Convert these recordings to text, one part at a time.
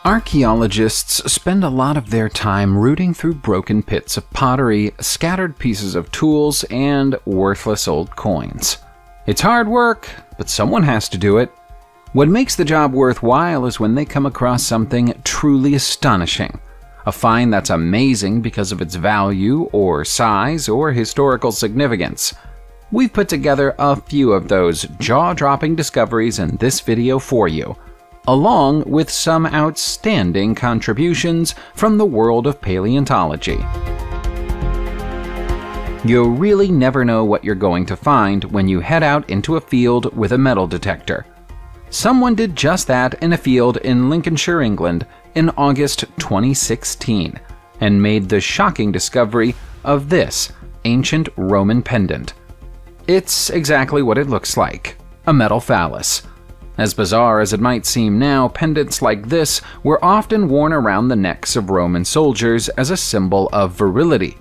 Archaeologists spend a lot of their time rooting through broken pits of pottery, scattered pieces of tools, and worthless old coins. It's hard work, but someone has to do it. What makes the job worthwhile is when they come across something truly astonishing. A find that's amazing because of its value, or size, or historical significance. We've put together a few of those jaw-dropping discoveries in this video for you, along with some outstanding contributions from the world of paleontology. You'll really never know what you're going to find when you head out into a field with a metal detector. Someone did just that in a field in Lincolnshire, England in August 2016, and made the shocking discovery of this ancient Roman pendant. It's exactly what it looks like, a metal phallus. As bizarre as it might seem now, pendants like this were often worn around the necks of Roman soldiers as a symbol of virility.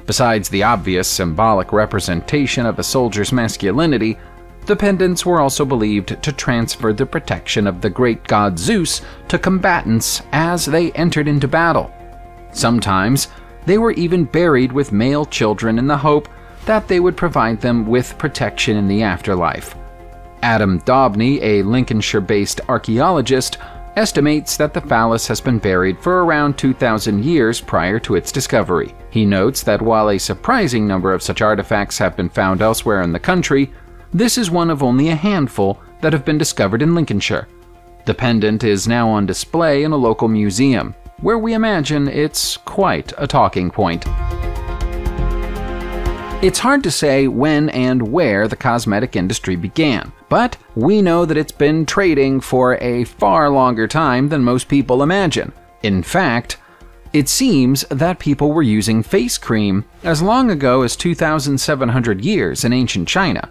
Besides the obvious symbolic representation of a soldier's masculinity, the pendants were also believed to transfer the protection of the great god Zeus to combatants as they entered into battle. Sometimes, they were even buried with male children in the hope that they would provide them with protection in the afterlife. Adam Daubney, a Lincolnshire-based archaeologist, estimates that the phallus has been buried for around 2,000 years prior to its discovery. He notes that while a surprising number of such artifacts have been found elsewhere in the country, this is one of only a handful that have been discovered in Lincolnshire. The pendant is now on display in a local museum, where we imagine it's quite a talking point. It's hard to say when and where the cosmetic industry began, but we know that it's been trading for a far longer time than most people imagine. In fact, it seems that people were using face cream as long ago as 2,700 years in ancient China.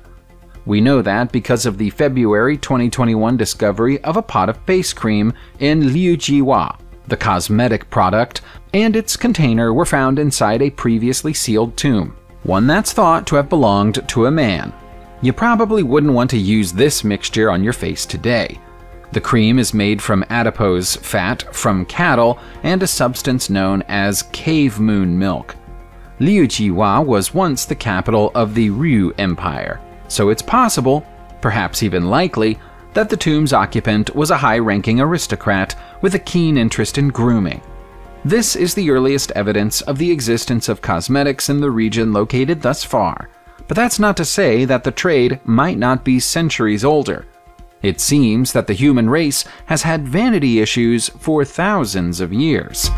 We know that because of the February 2021 discovery of a pot of face cream in Liujiwa. The cosmetic product and its container were found inside a previously sealed tomb, one that's thought to have belonged to a man. You probably wouldn't want to use this mixture on your face today. The cream is made from adipose fat from cattle and a substance known as cave moon milk. Liujiwa was once the capital of the Ryu Empire, so it's possible, perhaps even likely, that the tomb's occupant was a high-ranking aristocrat with a keen interest in grooming. This is the earliest evidence of the existence of cosmetics in the region located thus far, but that's not to say that the trade might not be centuries older. It seems that the human race has had vanity issues for thousands of years.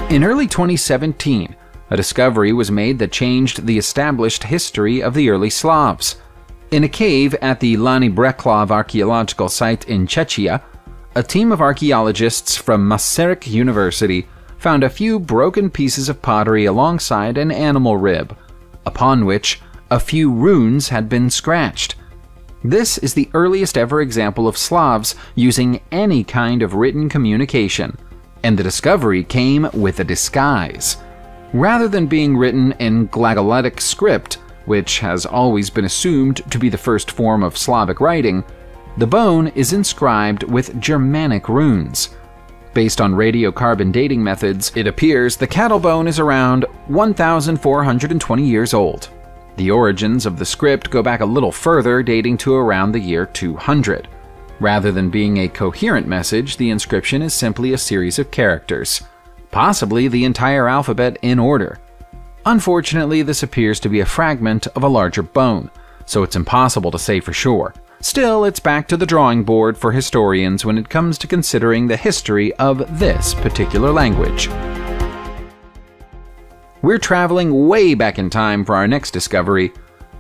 In early 2017, a discovery was made that changed the established history of the early Slavs. In a cave at the Lani Breklov archaeological site in Czechia, a team of archaeologists from Masaryk University found a few broken pieces of pottery alongside an animal rib, upon which a few runes had been scratched. This is the earliest ever example of Slavs using any kind of written communication, and the discovery came with a disguise. Rather than being written in glagolitic script, which has always been assumed to be the first form of Slavic writing, the bone is inscribed with Germanic runes. Based on radiocarbon dating methods, it appears the cattle bone is around 1,420 years old. The origins of the script go back a little further, dating to around the year 200. Rather than being a coherent message, the inscription is simply a series of characters, possibly the entire alphabet in order. Unfortunately, this appears to be a fragment of a larger bone, so it's impossible to say for sure. Still, it's back to the drawing board for historians when it comes to considering the history of this particular language. We're traveling way back in time for our next discovery.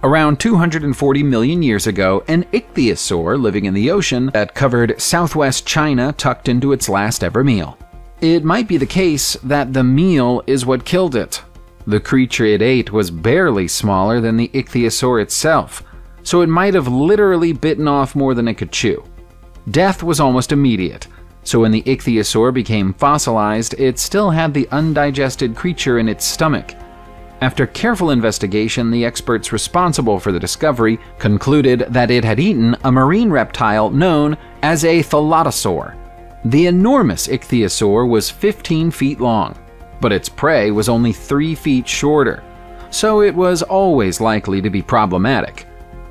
Around 240 million years ago, an ichthyosaur living in the ocean that covered southwest China tucked into its last ever meal. It might be the case that the meal is what killed it. The creature it ate was barely smaller than the ichthyosaur itself, so it might have literally bitten off more than it could chew. Death was almost immediate, so when the ichthyosaur became fossilized, it still had the undigested creature in its stomach. After careful investigation, the experts responsible for the discovery concluded that it had eaten a marine reptile known as a thalattosaur. The enormous ichthyosaur was 15 feet long, but its prey was only 3 feet shorter, so it was always likely to be problematic.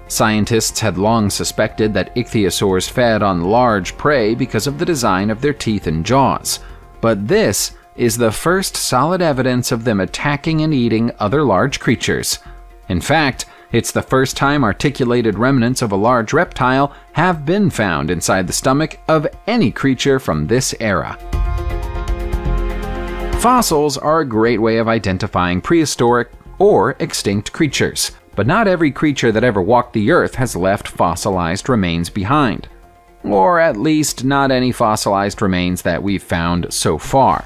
Scientists had long suspected that ichthyosaurs fed on large prey because of the design of their teeth and jaws, but this is the first solid evidence of them attacking and eating other large creatures. In fact, it's the first time articulated remnants of a large reptile have been found inside the stomach of any creature from this era. Fossils are a great way of identifying prehistoric or extinct creatures, but not every creature that ever walked the earth has left fossilized remains behind. Or at least not any fossilized remains that we've found so far.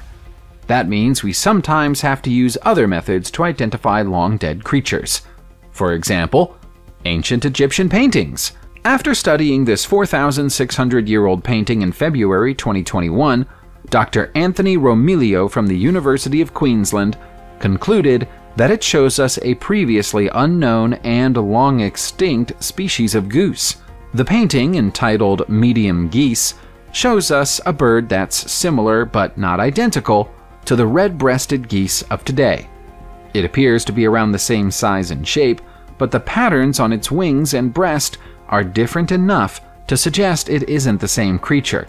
That means we sometimes have to use other methods to identify long-dead creatures. For example, ancient Egyptian paintings. After studying this 4,600-year-old painting in February 2021, Dr. Anthony Romilio from the University of Queensland concluded that it shows us a previously unknown and long extinct species of goose. The painting, entitled Medium Geese, shows us a bird that's similar but not identical to the red-breasted geese of today. It appears to be around the same size and shape, but the patterns on its wings and breast are different enough to suggest it isn't the same creature.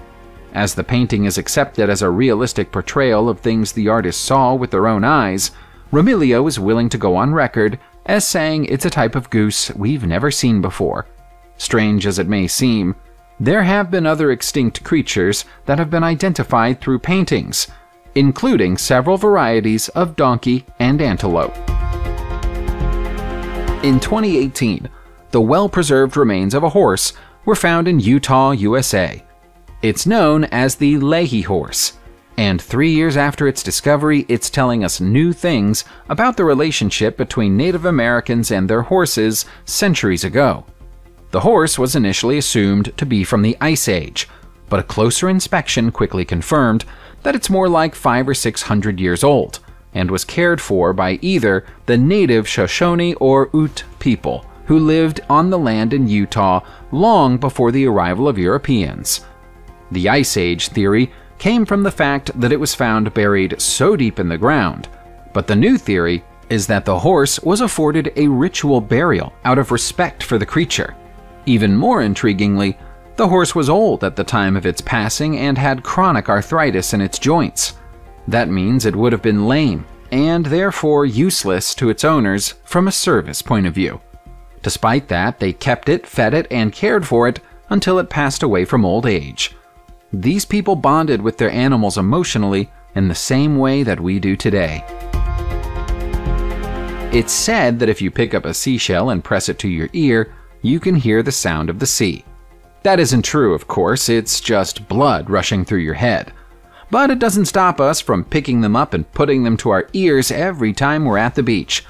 As the painting is accepted as a realistic portrayal of things the artist saw with their own eyes, Romilio is willing to go on record as saying it's a type of goose we've never seen before. Strange as it may seem, there have been other extinct creatures that have been identified through paintings, including several varieties of donkey and antelope. In 2018, the well-preserved remains of a horse were found in Utah, USA. It's known as the Leahy horse, and 3 years after its discovery, it's telling us new things about the relationship between Native Americans and their horses centuries ago. The horse was initially assumed to be from the Ice Age, but a closer inspection quickly confirmed that it's more like 500 or 600 years old, and was cared for by either the native Shoshone or Ute people who lived on the land in Utah long before the arrival of Europeans. The Ice Age theory came from the fact that it was found buried so deep in the ground, but the new theory is that the horse was afforded a ritual burial out of respect for the creature. Even more intriguingly, the horse was old at the time of its passing and had chronic arthritis in its joints. That means it would have been lame, and therefore useless to its owners from a service point of view. Despite that, they kept it, fed it, and cared for it until it passed away from old age. These people bonded with their animals emotionally in the same way that we do today. It's said that if you pick up a seashell and press it to your ear, you can hear the sound of the sea. That isn't true, of course, it's just blood rushing through your head. But it doesn't stop us from picking them up and putting them to our ears every time we're at the beach.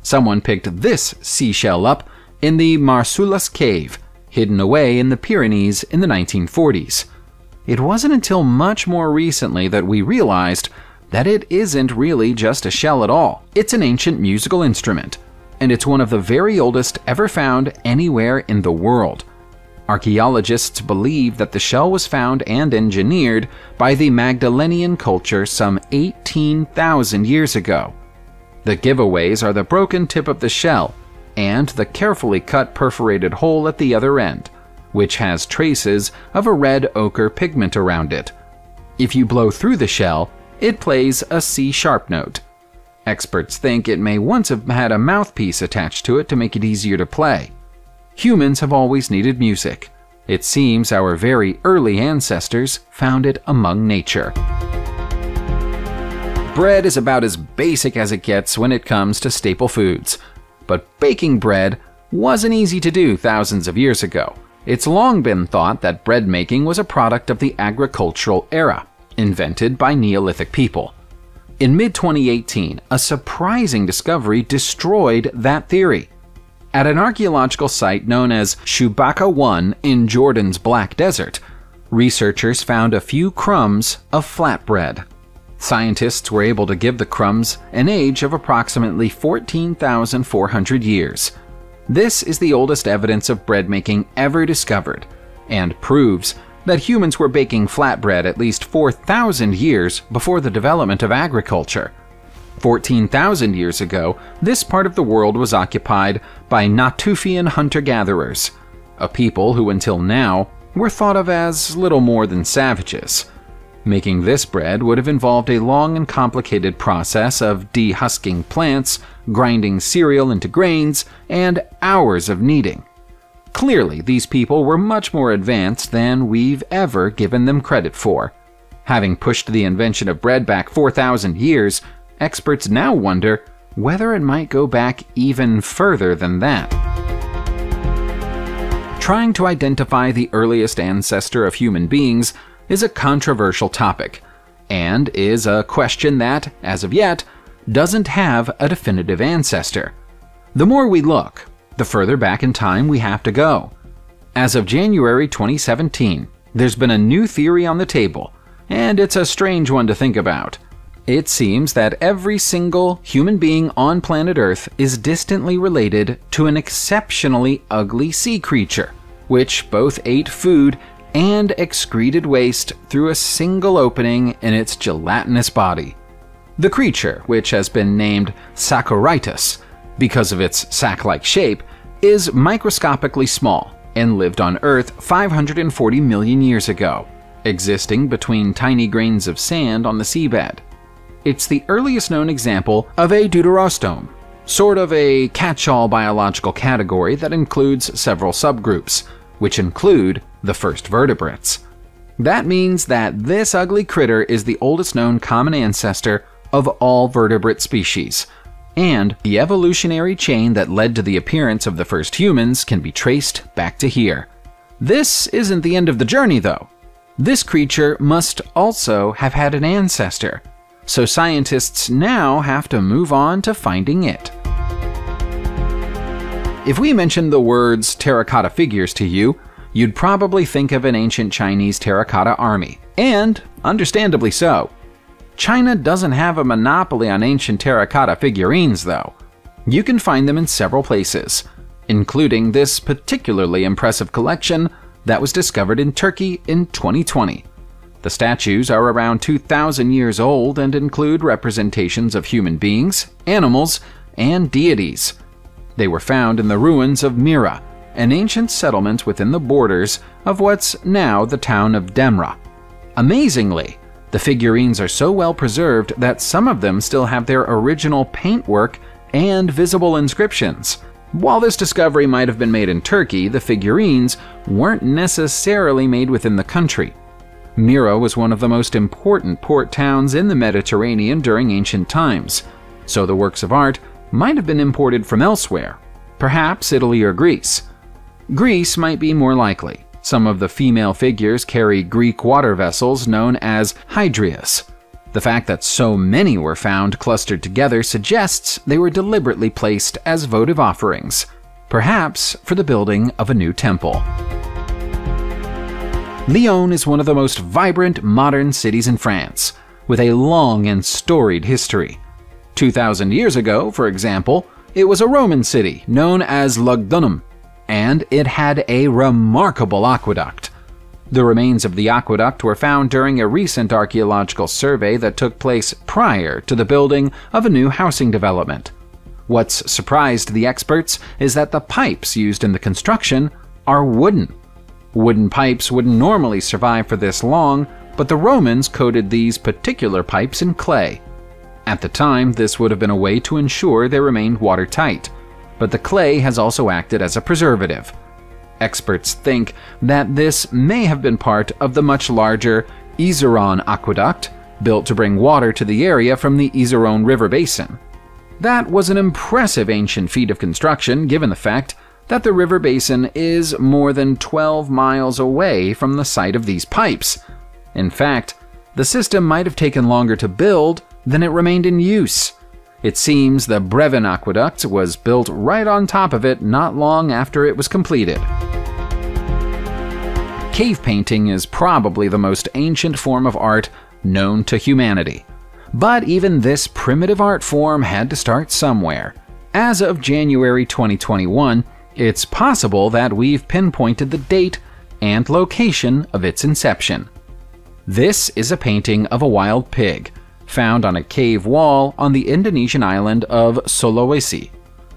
Someone picked this seashell up in the Marsulas Cave, hidden away in the Pyrenees in the 1940s. It wasn't until much more recently that we realized that it isn't really just a shell at all. It's an ancient musical instrument, and it's one of the very oldest ever found anywhere in the world. Archaeologists believe that the shell was found and engineered by the Magdalenian culture some 18,000 years ago. The giveaways are the broken tip of the shell and the carefully cut perforated hole at the other end, which has traces of a red ochre pigment around it. If you blow through the shell, it plays a C-sharp note. Experts think it may once have had a mouthpiece attached to it to make it easier to play. Humans have always needed music. It seems our very early ancestors found it among nature. Bread is about as basic as it gets when it comes to staple foods. But baking bread wasn't easy to do thousands of years ago. It's long been thought that bread making was a product of the agricultural era, invented by Neolithic people. In mid-2018, a surprising discovery destroyed that theory. At an archaeological site known as Shubaka 1 in Jordan's Black Desert, researchers found a few crumbs of flatbread. Scientists were able to give the crumbs an age of approximately 14,400 years. This is the oldest evidence of bread making ever discovered, and proves that humans were baking flatbread at least 4,000 years before the development of agriculture. 14,000 years ago, this part of the world was occupied by Natufian hunter-gatherers, a people who until now were thought of as little more than savages. Making this bread would have involved a long and complicated process of dehusking plants, grinding cereal into grains, and hours of kneading. Clearly, these people were much more advanced than we've ever given them credit for. Having pushed the invention of bread back 4,000 years, experts now wonder whether it might go back even further than that. Trying to identify the earliest ancestor of human beings is a controversial topic, and is a question that, as of yet, doesn't have a definitive ancestor. The more we look, the further back in time we have to go. As of January 2017, there's been a new theory on the table, and it's a strange one to think about. It seems that every single human being on planet Earth is distantly related to an exceptionally ugly sea creature, which both ate food and excreted waste through a single opening in its gelatinous body. The creature, which has been named Saccharitis because of its sack-like shape, is microscopically small and lived on Earth 540 million years ago, existing between tiny grains of sand on the seabed. It's the earliest known example of a deuterostome, sort of a catch-all biological category that includes several subgroups, which include the first vertebrates. That means that this ugly critter is the oldest known common ancestor of all vertebrate species, and the evolutionary chain that led to the appearance of the first humans can be traced back to here. This isn't the end of the journey, though. This creature must also have had an ancestor, so scientists now have to move on to finding it. If we mention the words terracotta figures to you, you'd probably think of an ancient Chinese terracotta army, and understandably so. China doesn't have a monopoly on ancient terracotta figurines, though. You can find them in several places, including this particularly impressive collection that was discovered in Turkey in 2020. The statues are around 2,000 years old and include representations of human beings, animals, and deities. They were found in the ruins of Mira, an ancient settlement within the borders of what's now the town of Demra. Amazingly, the figurines are so well preserved that some of them still have their original paintwork and visible inscriptions. While this discovery might have been made in Turkey, the figurines weren't necessarily made within the country. Mira was one of the most important port towns in the Mediterranean during ancient times, so the works of art might have been imported from elsewhere, perhaps Italy or Greece. Greece might be more likely. Some of the female figures carry Greek water vessels known as hydrias. The fact that so many were found clustered together suggests they were deliberately placed as votive offerings, perhaps for the building of a new temple. Lyon is one of the most vibrant modern cities in France, with a long and storied history. 2,000 years ago, for example, it was a Roman city known as Lugdunum, and it had a remarkable aqueduct. The remains of the aqueduct were found during a recent archaeological survey that took place prior to the building of a new housing development. What's surprised the experts is that the pipes used in the construction are wooden. Wooden pipes wouldn't normally survive for this long, but the Romans coated these particular pipes in clay. At the time, this would have been a way to ensure they remained watertight, but the clay has also acted as a preservative. Experts think that this may have been part of the much larger Iseron aqueduct, built to bring water to the area from the Iseron River basin. That was an impressive ancient feat of construction, given the fact that the river basin is more than 12 miles away from the site of these pipes. In fact, the system might have taken longer to build than it remained in use. It seems the Brevin Aqueduct was built right on top of it not long after it was completed. Cave painting is probably the most ancient form of art known to humanity. But even this primitive art form had to start somewhere. As of January 2021, it's possible that we've pinpointed the date and location of its inception. This is a painting of a wild pig, found on a cave wall on the Indonesian island of Sulawesi.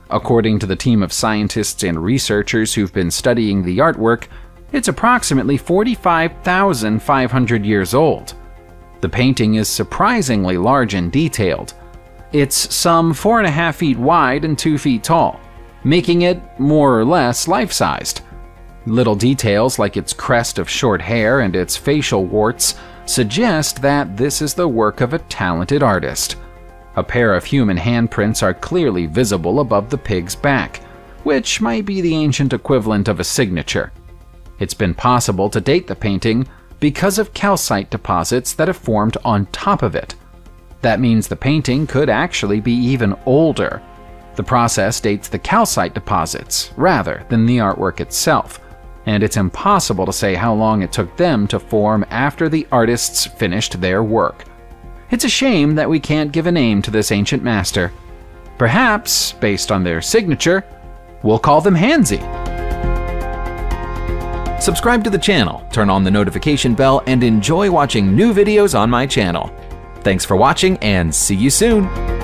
According to the team of scientists and researchers who've been studying the artwork, it's approximately 45,500 years old. The painting is surprisingly large and detailed. It's some 4.5 feet wide and 2 feet tall, making it more or less life-sized. Little details like its crest of short hair and its facial warts suggest that this is the work of a talented artist. A pair of human handprints are clearly visible above the pig's back, which might be the ancient equivalent of a signature. It's been possible to date the painting because of calcite deposits that have formed on top of it. That means the painting could actually be even older. The process dates the calcite deposits rather than the artwork itself, and it's impossible to say how long it took them to form after the artists finished their work. It's a shame that we can't give a name to this ancient master. Perhaps, based on their signature, we'll call them Hansi. Subscribe to the channel, turn on the notification bell, and enjoy watching new videos on my channel. Thanks for watching and see you soon!